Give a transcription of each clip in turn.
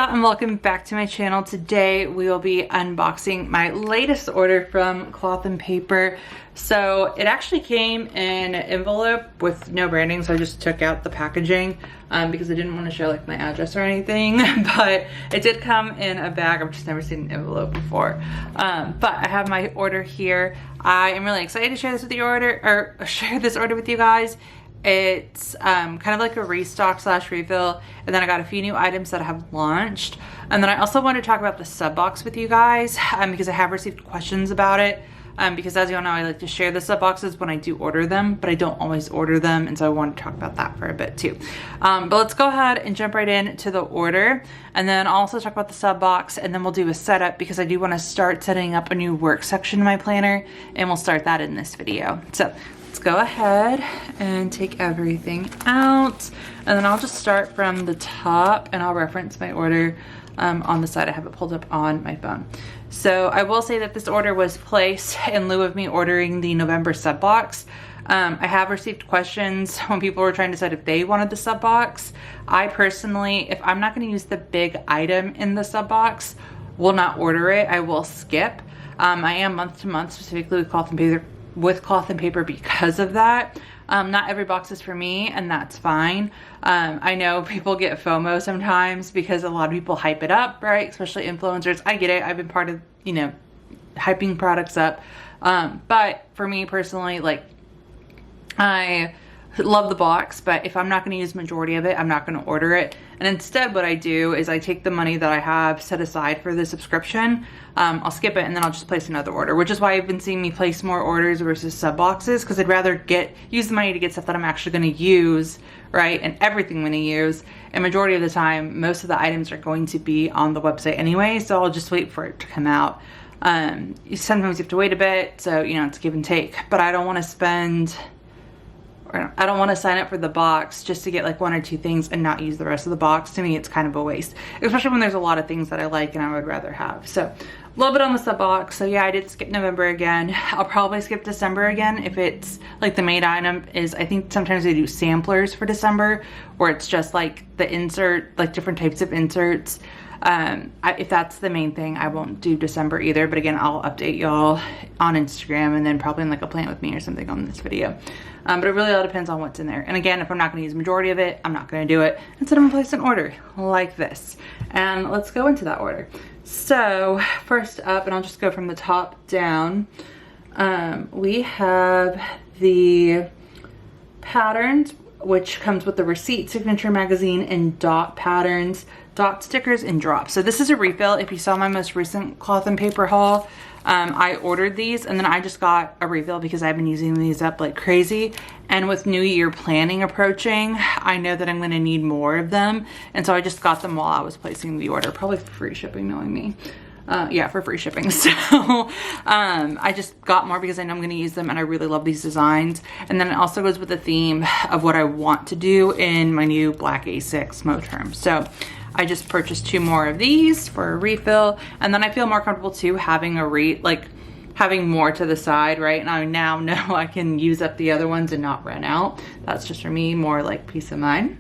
Hola and welcome back to my channel. Today we will be unboxing my latest order from Cloth and Paper. So it actually came in an envelope with no branding, so I just took out the packaging because I didn't want to show like my address or anything. But it did come in a bag. I've just never seen an envelope before. But I have my order here. I am really excited to share this with you share this order with you guys. It's kind of like a restock slash refill, and then I got a few new items that I have launched, and then I also want to talk about the sub box with you guys because I have received questions about it, because as you all know, I like to share the sub boxes when I do order them, but I don't always order them, and so I want to talk about that for a bit too. But let's go ahead and jump right into the order, and then I'll also talk about the sub box, and then we'll do a setup because I do want to start setting up a new work section in my planner, and we'll start that in this video. So let's go ahead and take everything out, and then I'll just start from the top and I'll reference my order on the side. I have it pulled up on my phone. So I will say that this order was placed in lieu of me ordering the November sub box. I have received questions when people were trying to decide if they wanted the sub box. I personally, if I'm not going to use the big item in the sub box, will not order it. I will skip. I am month to month, specifically with Cloth and Paper because of that. Not every box is for me, and that's fine. I know people get FOMO sometimes because a lot of people hype it up, right? Especially influencers. I get it. I've been part of, you know, hyping products up. But for me personally, like, I love the box, but if I'm not going to use majority of it, I'm not going to order it. And instead what I do is I take the money that I have set aside for the subscription, I'll skip it, and then I'll just place another order, which is why you've been seeing me place more orders versus sub boxes, because I'd rather use the money to get stuff that I'm actually going to use, right? And everything I'm going to use. And majority of the time, most of the items are going to be on the website anyway, so I'll just wait for it to come out. Sometimes you have to wait a bit, so you know, it's give and take, but I don't want to sign up for the box just to get like one or two things and not use the rest of the box. To me, it's kind of a waste, especially when there's a lot of things that I like and I would rather have. So a little bit on the sub box. So yeah, I did skip November again. I'll probably skip December again if it's like the main item is, I think sometimes they do samplers for December where it's just like the insert, like different types of inserts. If that's the main thing, I won't do December either, but again, I'll update y'all on Instagram and then probably in like a Plant With Me or something on this video. But it really all depends on what's in there. And again, if I'm not going to use the majority of it, I'm not going to do it. Instead, I'm going to place an order like this. And let's go into that order. So first up, and I'll just go from the top down, we have the patterns, which comes with the receipt, signature magazine, and dot patterns, dot stickers, and drops. So this is a refill. If you saw my most recent Cloth and Paper haul, I ordered these and then I just got a refill because I've been using these up like crazy. And with New Year planning approaching, I know that I'm going to need more of them. And so I just got them while I was placing the order, probably for free shipping, knowing me. Yeah, for free shipping. So I just got more because I know I'm going to use them and I really love these designs. And then it also goes with the theme of what I want to do in my new black A6 Moterm. So I just purchased 2 more of these for a refill, and then I feel more comfortable too having having more to the side, right? And I now know I can use up the other ones and not run out. That's just for me, more like peace of mind.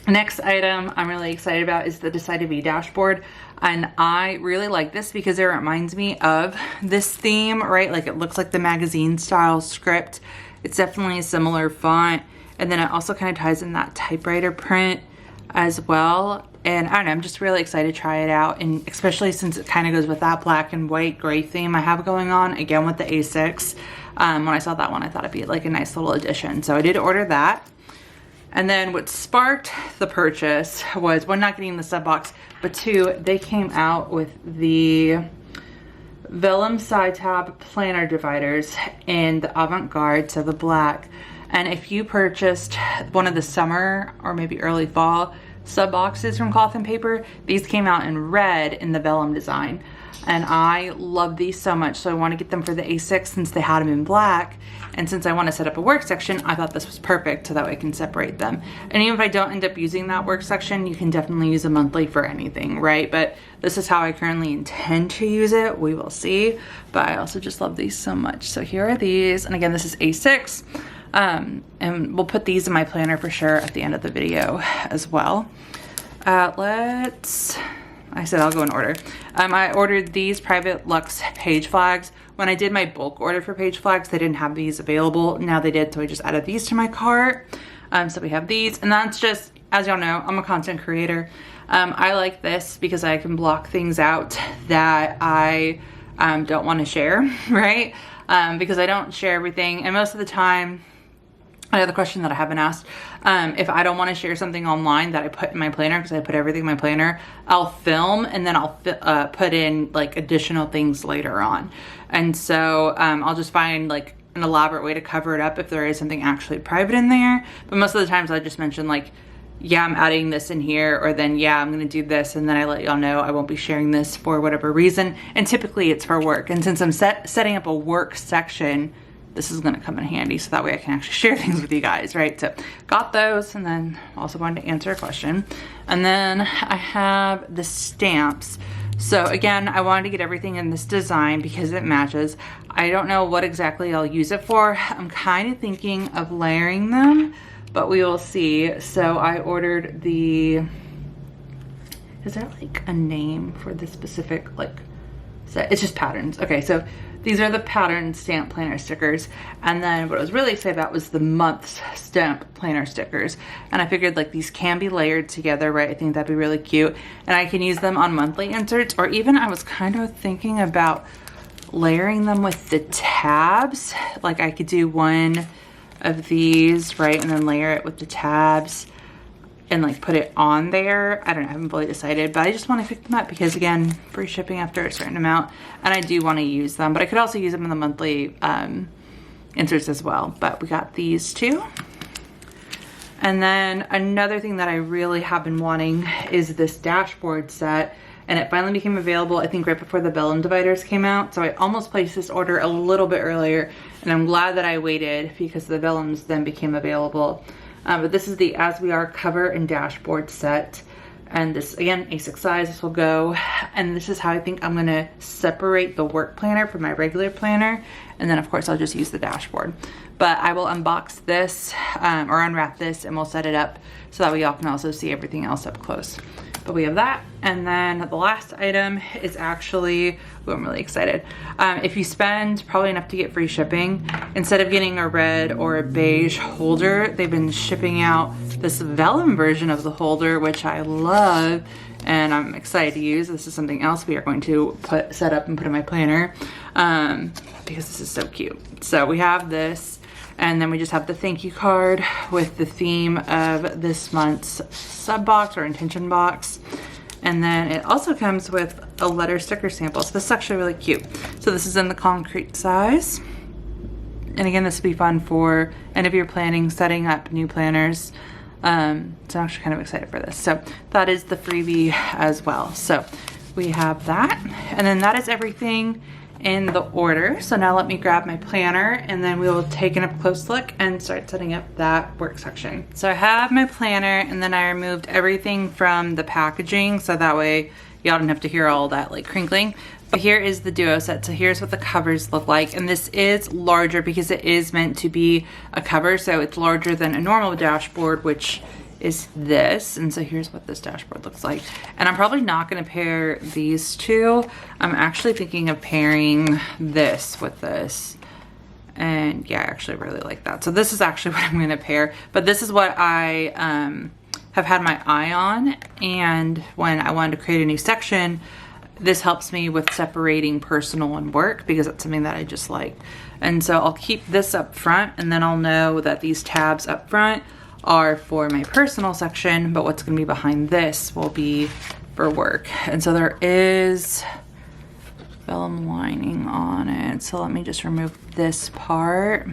Next item I'm really excited about is the Decide to Be dashboard. And I really like this because it reminds me of this theme, right? Like it looks like the magazine style script. It's definitely a similar font. And then it also kind of ties in that typewriter print as well. And I don't know, I'm just really excited to try it out, and especially since it kind of goes with that black and white gray theme I have going on, again with the A6. When I saw that one, I thought it'd be like a nice little addition, so I did order that. And then what sparked the purchase was, one, not getting the sub box, but 2, they came out with the vellum side tab planner dividers in the avant-garde, so the black. And if you purchased one of the summer or maybe early fall sub boxes from Cloth and Paper, these came out in red in the vellum design. And I love these so much, so I want to get them for the A6 since they had them in black. And since I want to set up a work section, I thought this was perfect so that way I can separate them. And even if I don't end up using that work section, you can definitely use a monthly for anything, right? But this is how I currently intend to use it. We will see. But I also just love these so much. So here are these. And again, this is A6. And we'll put these in my planner for sure at the end of the video as well. I said I'll go in order. I ordered these private luxe page flags. When I did my bulk order for page flags, they didn't have these available. Now they did, so I just added these to my cart. So we have these, and that's just, as y'all know, I'm a content creator. I like this because I can block things out that I don't want to share, right? Because I don't share everything, and most of the time, another question that I haven't asked, if I don't want to share something online that I put in my planner, because I put everything in my planner, I'll film and then I'll put in like additional things later on. And so I'll just find like an elaborate way to cover it up if there is something actually private in there. But most of the times I just mention like, yeah, I'm adding this in here, or then yeah, I'm gonna do this, and then I let y'all know I won't be sharing this for whatever reason. And typically it's for work. And since I'm setting up a work section, this is gonna come in handy, so that way I can actually share things with you guys, right? So got those, and then also wanted to answer a question. And then I have the stamps. So again, I wanted to get everything in this design because it matches. I don't know what exactly I'll use it for. I'm kind of thinking of layering them, but we will see. So I ordered the, is there like a name for the specific like set? It's just patterns. Okay, so these are the pattern stamp planner stickers. And then what I was really excited about was the month's stamp planner stickers. And I figured like these can be layered together, right? I think that'd be really cute. And I can use them on monthly inserts, or even I was kind of thinking about layering them with the tabs. Like I could do one of these, right? And then layer it with the tabs and like put it on there. I don't know, I haven't fully decided, but I just want to pick them up because again, free shipping after a certain amount, and I do want to use them, but I could also use them in the monthly inserts as well. But we got these two. And then another thing that I really have been wanting is this dashboard set, and it finally became available, I think right before the vellum dividers came out. So I almost placed this order a little bit earlier, and I'm glad that I waited because the vellums then became available. But this is the As We Are cover and dashboard set. And this, again, A6 size, this will go. And this is how I think I'm gonna separate the work planner from my regular planner. And then of course I'll just use the dashboard. But I will unbox this or unwrap this, and we'll set it up so that way y'all can also see everything else up close. But we have that. And then the last item is actually, oh, I'm really excited. If you spend probably enough to get free shipping, instead of getting a red or a beige holder, they've been shipping out this vellum version of the holder, which I love and I'm excited to use. This is something else we are going to set up and put in my planner because this is so cute. So we have this. And then we just have the thank you card with the theme of this month's sub box or intention box. And then it also comes with a letter sticker sample. So this is actually really cute. So this is in the concrete size. And again, this would be fun for any of your planning, setting up new planners. So I'm actually kind of excited for this. So that is the freebie as well. So we have that. And then that is everything in the order. So now let me grab my planner and then we will take an up close look and start setting up that work section. So I have my planner, and then I removed everything from the packaging so that way y'all don't have to hear all that like crinkling. But here is the duo set. So here's what the covers look like, and this is larger because it is meant to be a cover, so it's larger than a normal dashboard, which is this. And so here's what this dashboard looks like. And I'm probably not going to pair these two. I'm actually thinking of pairing this with this. And yeah, I actually really like that. So this is actually what I'm going to pair, but this is what I have had my eye on. And when I wanted to create a new section, this helps me with separating personal and work because that's something that I just like. And so I'll keep this up front, and then I'll know that these tabs up front are for my personal section, but what's going to be behind this will be for work. And so there is vellum lining on it. So let me just remove this part.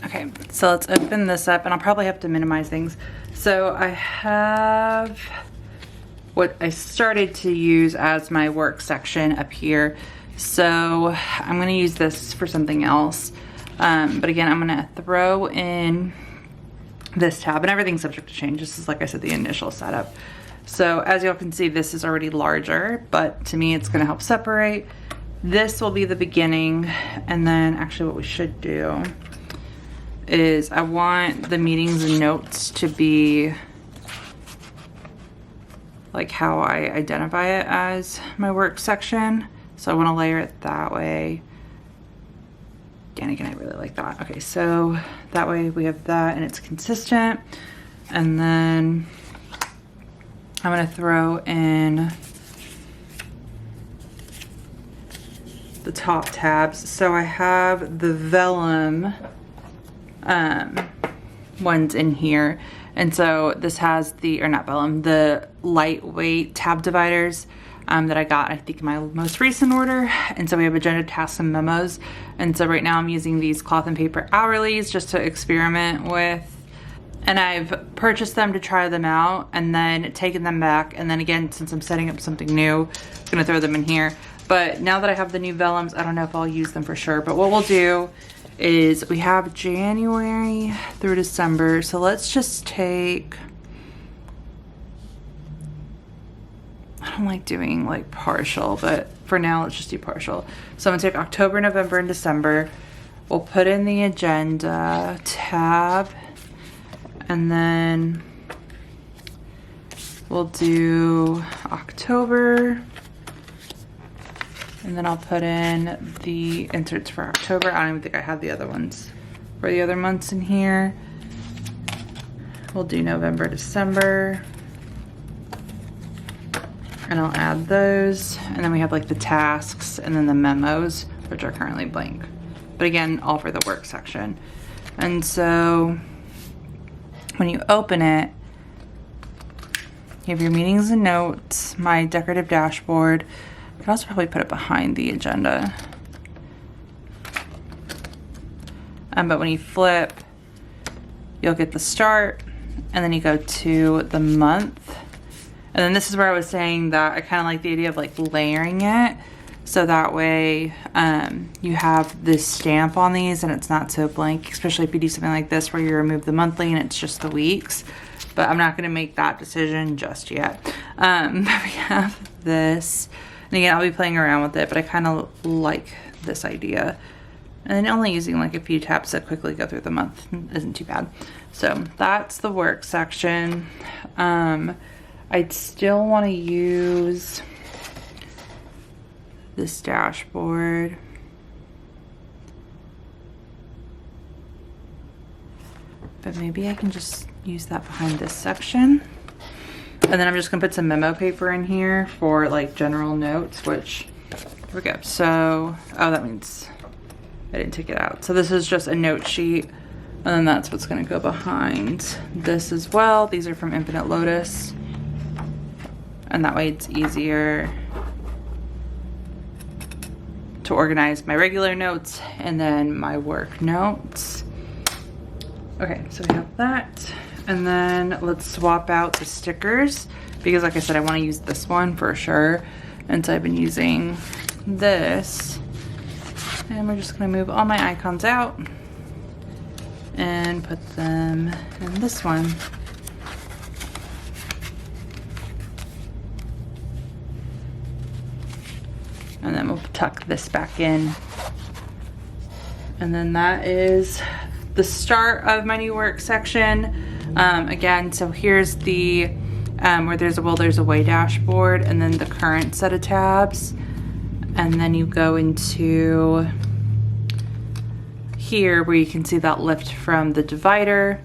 Okay, so let's open this up, and I'll probably have to minimize things. So I have what I started to use as my work section up here. So I'm gonna use this for something else. But again, I'm gonna throw in this tab, and everything's subject to change. This is, like I said, the initial setup. So as y'all can see, this is already larger, but to me, it's gonna help separate. This will be the beginning. And then actually what we should do is I want the meetings and notes to be like how I identify it as my work section. So I want to layer it that way. And again, I really like that. Okay, so that way we have that and it's consistent. And then I'm gonna throw in the top tabs. So I have the vellum ones in here. And so this has the, or not vellum, the lightweight tab dividers that I got, I think, in my most recent order. And so we have agenda, tasks, and memos. And so right now I'm using these cloth and paper hourlies just to experiment with. And I've purchased them to try them out and then taken them back. And then again, since I'm setting up something new, I'm gonna throw them in here. But now that I have the new vellums, I don't know if I'll use them for sure. But what we'll do is we have January through December. So let's just take, I don't like doing like partial, but for now let's just do partial. So I'm gonna take October, November, and December. We'll put in the agenda tab, and then we'll do October, and then I'll put in the inserts for October. I don't even think I have the other ones for the other months in here. We'll do November, December, and I'll add those. And then we have like the tasks and then the memos, which are currently blank. But again, all for the work section. And so when you open it, you have your meetings and notes, my decorative dashboard. I could also probably put it behind the agenda. But when you flip, you'll get the start, and then you go to the month. And then this is where I was saying that I kind of like the idea of like layering it. So that way you have this stamp on these and it's not so blank, especially if you do something like this where you remove the monthly and it's just the weeks. But I'm not gonna make that decision just yet. But we have this, and again, I'll be playing around with it, but I kind of like this idea. And then only using like a few taps to quickly go through the month isn't too bad. So that's the work section. I'd still want to use this dashboard. But maybe I can just use that behind this section. And then I'm just gonna put some memo paper in here for like general notes, which, here we go. So, oh, that means I didn't take it out. So this is just a note sheet, and then that's what's gonna go behind this as well. These are from Infinite Lotus. And that way it's easier to organize my regular notes and then my work notes. Okay, so we have that. And then let's swap out the stickers, because like I said, I want to use this one for sure. And so I've been using this. And we're just gonna move all my icons out and put them in this one. And then we'll tuck this back in. And then that is the start of my new work section. Again, so here's the where there's a will, there's a way dashboard, and then the current set of tabs. And then you go into here where you can see that lift from the divider,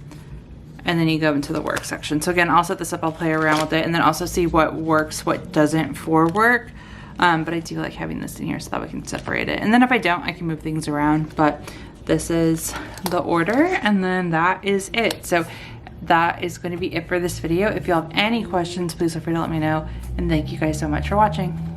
and then you go into the work section. So again, I'll set this up, I'll play around with it, and then also see what works, what doesn't for work. But I do like having this in here so that we can separate it. And then if I don't, I can move things around. But this is the order, and then that is it. So that is going to be it for this video. If you have any questions, please feel free to let me know. And thank you guys so much for watching.